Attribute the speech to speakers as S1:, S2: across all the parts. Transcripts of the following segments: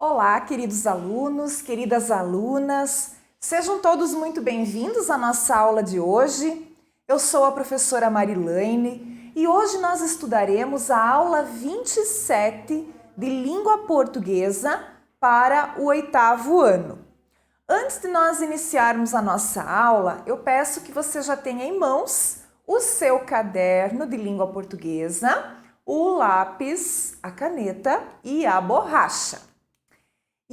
S1: Olá, queridos alunos, queridas alunas, sejam todos muito bem-vindos à nossa aula de hoje. Eu sou a professora Marilaine e hoje nós estudaremos a aula 27 de Língua Portuguesa para o 8º ano. Antes de nós iniciarmos a nossa aula, eu peço que você já tenha em mãos o seu caderno de língua portuguesa, o lápis, a caneta e a borracha.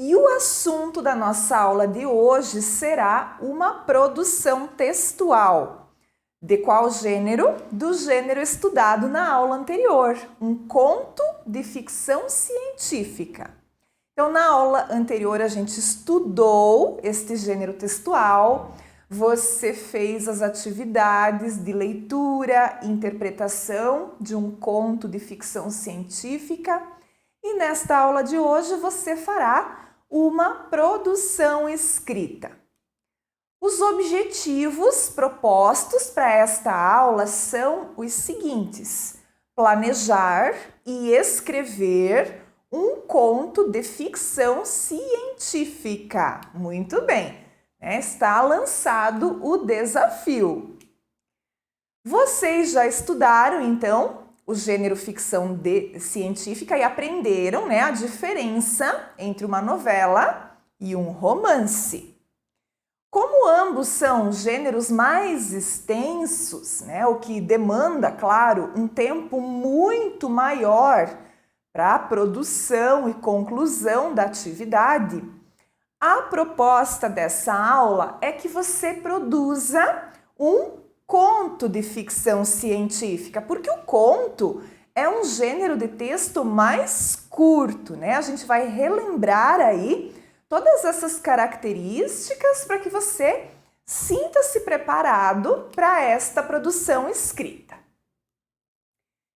S1: E o assunto da nossa aula de hoje será uma produção textual. De qual gênero? Do gênero estudado na aula anterior, um conto de ficção científica. Então, na aula anterior, a gente estudou este gênero textual, você fez as atividades de leitura e interpretação de um conto de ficção científica e nesta aula de hoje você fará uma produção escrita. Os objetivos propostos para esta aula são os seguintes: planejar e escrever um conto de ficção científica. Muito bem, está lançado o desafio. Vocês já estudaram, então, o gênero ficção científica e aprenderam, a diferença entre uma novela e um romance. Como ambos são gêneros mais extensos, o que demanda, claro, um tempo muito maior para a produção e conclusão da atividade, a proposta dessa aula é que você produza um conto de ficção científica, porque o conto é um gênero de texto mais curto, A gente vai relembrar aí todas essas características para que você sinta-se preparado para esta produção escrita.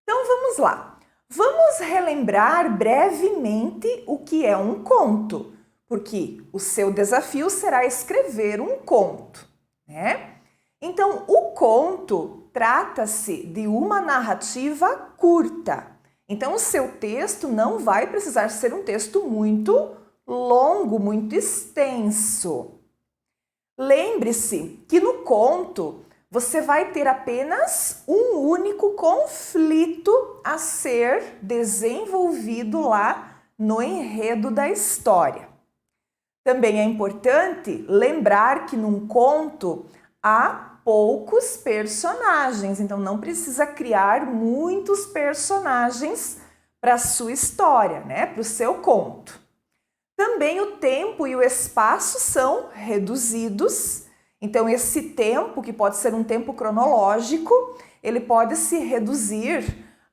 S1: Então vamos lá. Vamos relembrar brevemente o que é um conto, porque o seu desafio será escrever um conto, Então, o conto trata-se de uma narrativa curta. Então, o seu texto não vai precisar ser um texto muito longo, muito extenso. Lembre-se que no conto você vai ter apenas um único conflito a ser desenvolvido lá no enredo da história. Também é importante lembrar que num conto há poucos personagens, então não precisa criar muitos personagens para a sua história, para o seu conto. Também o tempo e o espaço são reduzidos, então esse tempo, que pode ser um tempo cronológico, ele pode se reduzir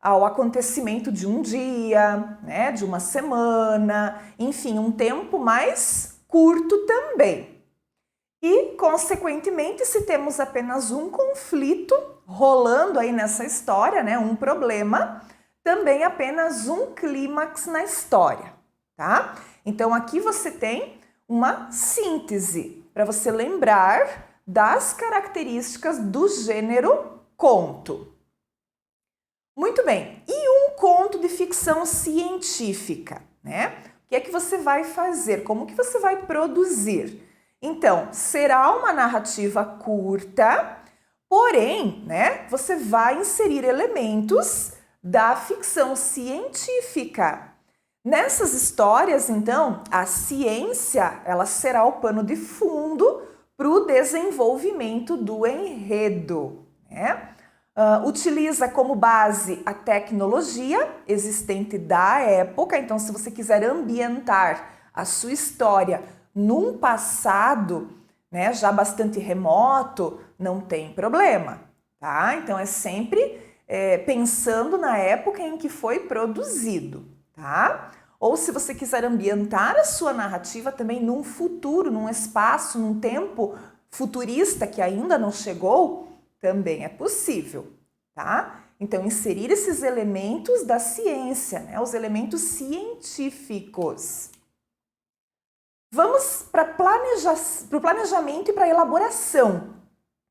S1: ao acontecimento de um dia, de uma semana, enfim, um tempo mais curto também. E, consequentemente, se temos apenas um conflito rolando aí nessa história, um problema, também apenas um clímax na história, tá? Então, aqui você tem uma síntese para você lembrar das características do gênero conto. Muito bem, e um conto de ficção científica, O que é que você vai fazer? Como que você vai produzir? Então, será uma narrativa curta, porém, você vai inserir elementos da ficção científica. Nessas histórias, então, a ciência, ela será o pano de fundo para o desenvolvimento do enredo, utiliza como base a tecnologia existente da época, então se você quiser ambientar a sua história num passado, já bastante remoto, não tem problema, tá? Então é sempre pensando na época em que foi produzido, tá? Ou se você quiser ambientar a sua narrativa também num futuro, num espaço, num tempo futurista que ainda não chegou, também é possível, tá? Então inserir esses elementos da ciência, os elementos científicos. Vamos para o planejamento e para a elaboração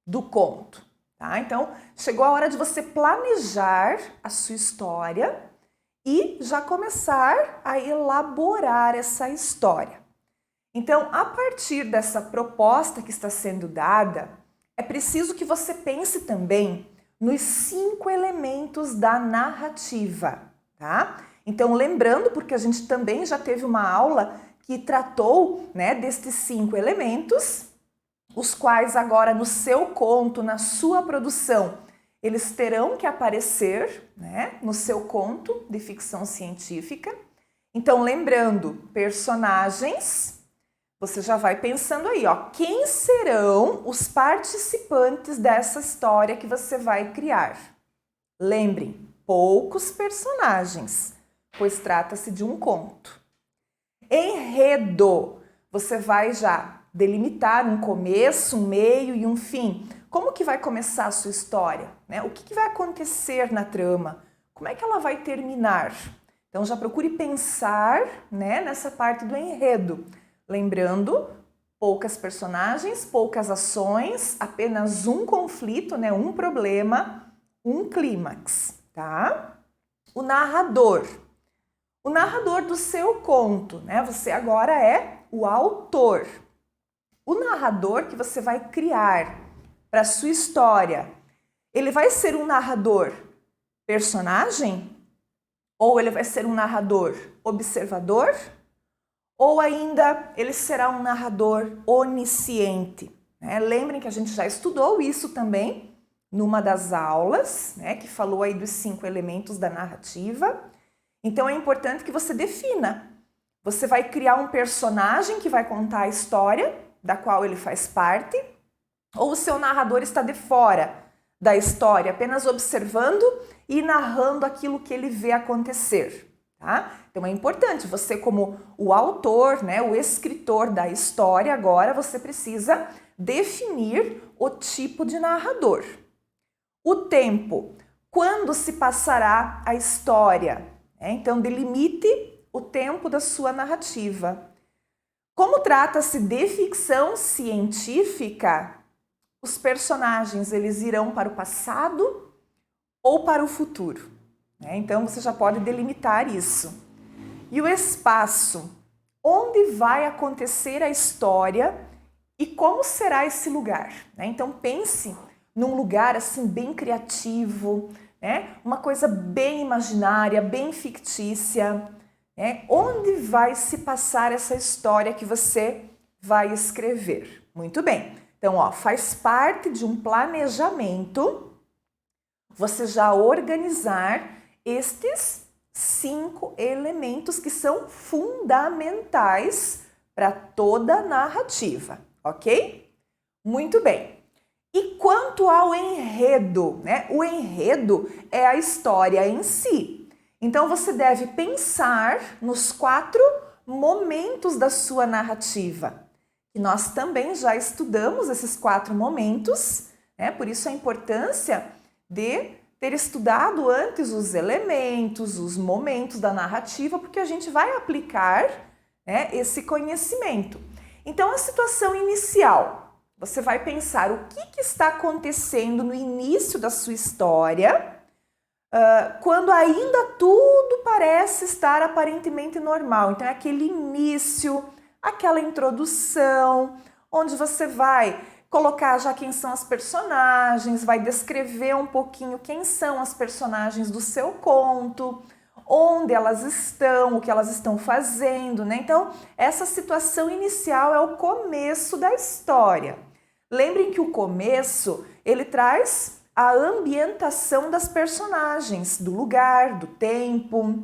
S1: do conto, tá? Então, chegou a hora de você planejar a sua história e já começar a elaborar essa história. Então, a partir dessa proposta que está sendo dada, é preciso que você pense também nos 5 elementos da narrativa, tá? Então, lembrando, porque a gente também já teve uma aula que tratou, né, destes 5 elementos, os quais agora no seu conto, na sua produção, eles terão que aparecer, né, no seu conto de ficção científica. Então, lembrando, personagens, você já vai pensando aí, ó, quem serão os participantes dessa história que você vai criar? Lembrem, poucos personagens, pois trata-se de um conto. Enredo, você vai já delimitar um começo, um meio e um fim. Como que vai começar a sua história? Né? O que vai acontecer na trama? Como é que ela vai terminar? Então já procure pensar, né, nessa parte do enredo. Lembrando, poucas personagens, poucas ações, apenas um conflito, né, um problema, um clímax, tá? O narrador do seu conto, né? Você agora é o autor. O narrador que você vai criar para a sua história, ele vai ser um narrador personagem? Ou ele vai ser um narrador observador? Ou ainda ele será um narrador onisciente? Né? Lembrem que a gente já estudou isso também numa das aulas, né, que falou aí dos 5 elementos da narrativa. Então é importante que você defina. Você vai criar um personagem que vai contar a história, da qual ele faz parte, ou o seu narrador está de fora da história, apenas observando e narrando aquilo que ele vê acontecer. Tá? Então é importante, você como o autor, né, o escritor da história, agora você precisa definir o tipo de narrador. O tempo, quando se passará a história? Então delimite o tempo da sua narrativa. Como trata-se de ficção científica, os personagens eles irão para o passado ou para o futuro? Então você já pode delimitar isso. E o espaço, onde vai acontecer a história e como será esse lugar? Então pense num lugar assim bem criativo, né? Uma coisa bem imaginária, bem fictícia. Onde vai se passar essa história que você vai escrever? Muito bem. Então, ó, faz parte de um planejamento você já organizar estes 5 elementos que são fundamentais para toda a narrativa, ok? Muito bem. E quanto ao enredo, né? O enredo é a história em si. Então você deve pensar nos 4 momentos da sua narrativa. E nós também já estudamos esses 4 momentos, né? Por isso a importância de ter estudado antes os elementos, os momentos da narrativa, porque a gente vai aplicar, né, esse conhecimento. Então, a situação inicial, você vai pensar o que está acontecendo no início da sua história, quando ainda tudo parece estar aparentemente normal. Então, é aquele início, aquela introdução, onde você vai colocar já quem são as personagens, vai descrever um pouquinho quem são as personagens do seu conto, onde elas estão, o que elas estão fazendo, né? Então, essa situação inicial é o começo da história. Lembrem que o começo, ele traz a ambientação das personagens, do lugar, do tempo,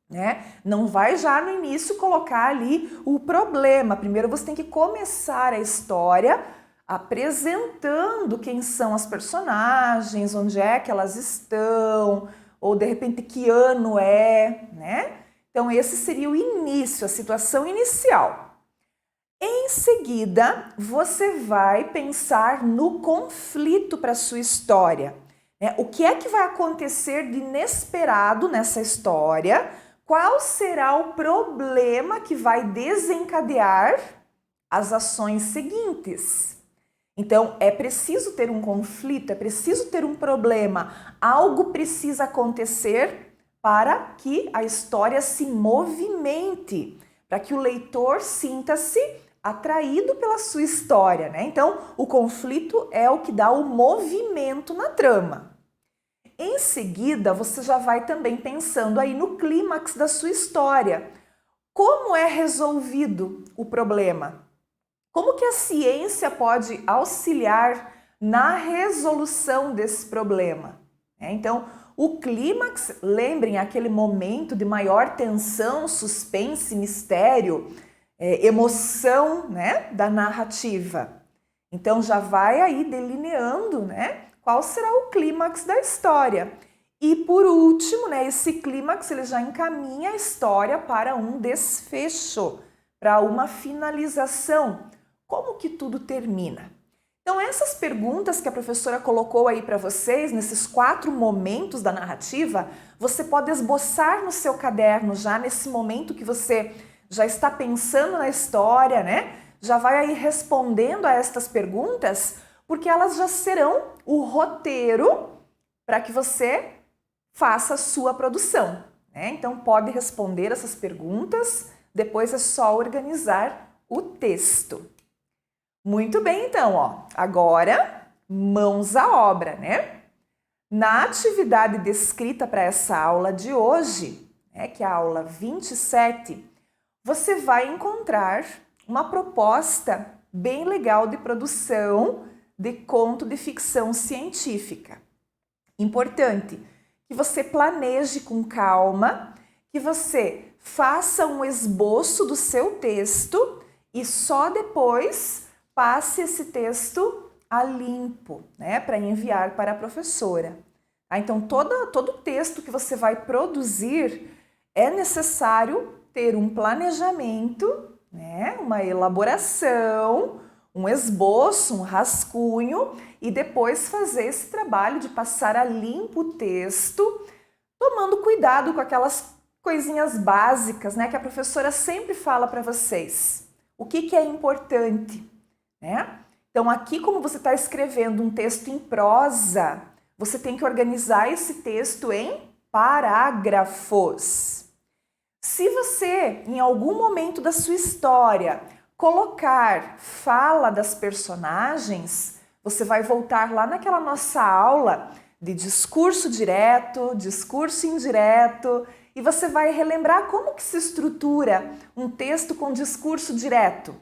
S1: né? Não vai já no início colocar ali o problema. Primeiro você tem que começar a história apresentando quem são as personagens, onde é que elas estão, ou de repente que ano é, né? Então esse seria o início, a situação inicial. Em seguida, você vai pensar no conflito para a sua história. O que é que vai acontecer de inesperado nessa história? Qual será o problema que vai desencadear as ações seguintes? Então, é preciso ter um conflito, é preciso ter um problema, algo precisa acontecer para que a história se movimente, para que o leitor sinta-se atraído pela sua história, né? Então, o conflito é o que dá o movimento na trama. Em seguida, você já vai também pensando aí no clímax da sua história. Como é resolvido o problema? Como que a ciência pode auxiliar na resolução desse problema? Então, o clímax, lembrem, aquele momento de maior tensão, suspense, mistério, emoção, né, da narrativa. Então, já vai aí delineando, né, qual será o clímax da história. E por último, né, esse clímax ele já encaminha a história para um desfecho, para uma finalização. Como que tudo termina? Então, essas perguntas que a professora colocou aí para vocês, nesses 4 momentos da narrativa, você pode esboçar no seu caderno já nesse momento que você já está pensando na história, né? Já vai aí respondendo a estas perguntas, porque elas já serão o roteiro para que você faça a sua produção, né? Então, pode responder essas perguntas, depois é só organizar o texto. Muito bem, então, ó. Agora, mãos à obra, né? Na atividade descrita para essa aula de hoje, né, que é a aula 27, você vai encontrar uma proposta bem legal de produção de conto de ficção científica. Importante que você planeje com calma, que você faça um esboço do seu texto e só depois passe esse texto a limpo, né, para enviar para a professora. Então, todo texto que você vai produzir é necessário ter um planejamento, né, uma elaboração, um esboço, um rascunho e depois fazer esse trabalho de passar a limpo o texto, tomando cuidado com aquelas coisinhas básicas, né, que a professora sempre fala para vocês. O que é importante? Né? Então, aqui, como você está escrevendo um texto em prosa, você tem que organizar esse texto em parágrafos. Se você, em algum momento da sua história, colocar fala das personagens, você vai voltar lá naquela nossa aula de discurso direto, discurso indireto, e você vai relembrar como que se estrutura um texto com discurso direto.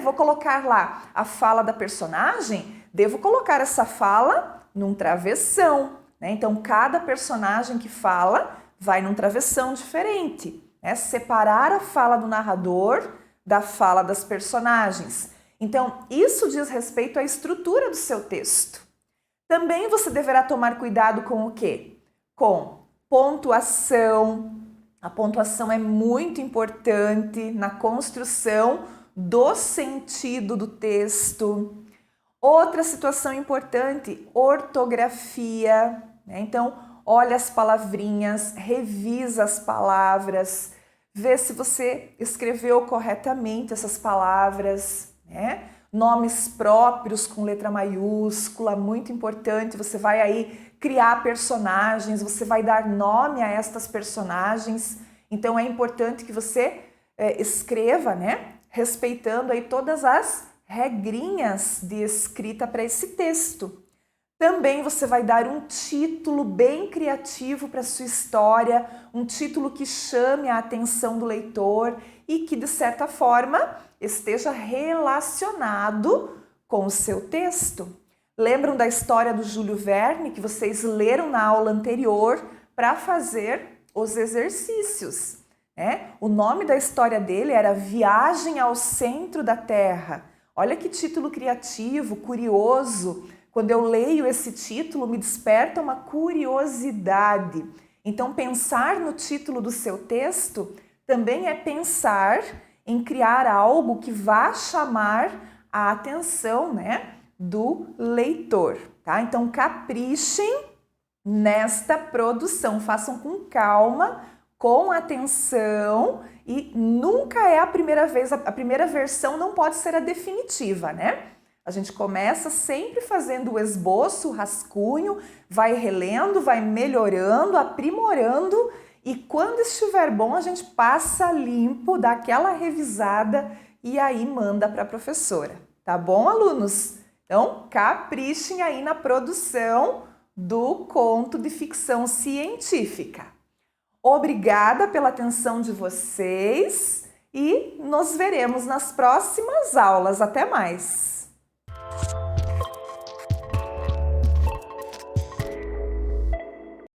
S1: Vou colocar lá a fala da personagem, devo colocar essa fala num travessão. Então, cada personagem que fala vai num travessão diferente. Separar a fala do narrador da fala das personagens. Então, isso diz respeito à estrutura do seu texto. Também você deverá tomar cuidado com o quê? Com pontuação. A pontuação é muito importante na construção do sentido do texto. Outra situação importante, ortografia. Então, olha as palavrinhas, revisa as palavras, vê se você escreveu corretamente essas palavras, né? Nomes próprios com letra maiúscula, muito importante. Você vai aí criar personagens, você vai dar nome a estas personagens. Então, é importante que você escreva, né? Respeitando aí todas as regrinhas de escrita para esse texto. Também você vai dar um título bem criativo para a sua história, um título que chame a atenção do leitor e que, de certa forma, esteja relacionado com o seu texto. Lembram da história do Júlio Verne, que vocês leram na aula anterior para fazer os exercícios? O nome da história dele era Viagem ao Centro da Terra. Olha que título criativo, curioso. Quando eu leio esse título, me desperta uma curiosidade. Então, pensar no título do seu texto também é pensar em criar algo que vá chamar a atenção, né, do leitor. Tá? Então, caprichem nesta produção, façam com calma, com atenção, e nunca é a primeira vez, a primeira versão não pode ser a definitiva, né? A gente começa sempre fazendo o esboço, o rascunho, vai relendo, vai melhorando, aprimorando E quando estiver bom, a gente passa limpo, dá aquela revisada e aí manda para a professora. Tá bom, alunos? Então, caprichem aí na produção do conto de ficção científica. Obrigada pela atenção de vocês e nos veremos nas próximas aulas. Até mais!